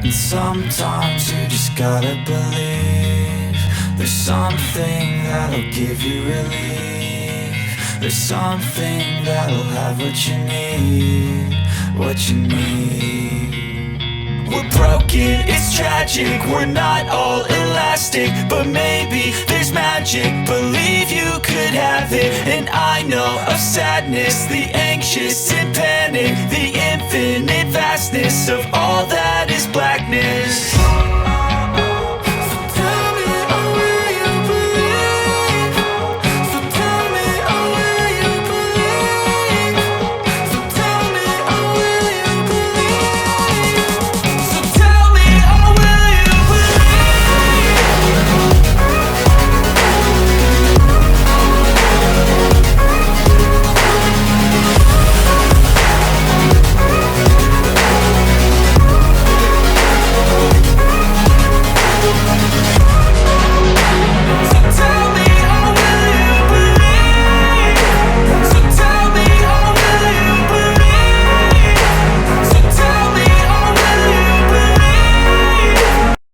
And sometimes you just gotta believe there's something that'll give you relief. There's something that'll have what you need, what you need. We're broken, it's tragic, we're not all elastic, but maybe there's magic, believe you could have it. And I know of sadness, the anxious and panic, the infinite vastness of all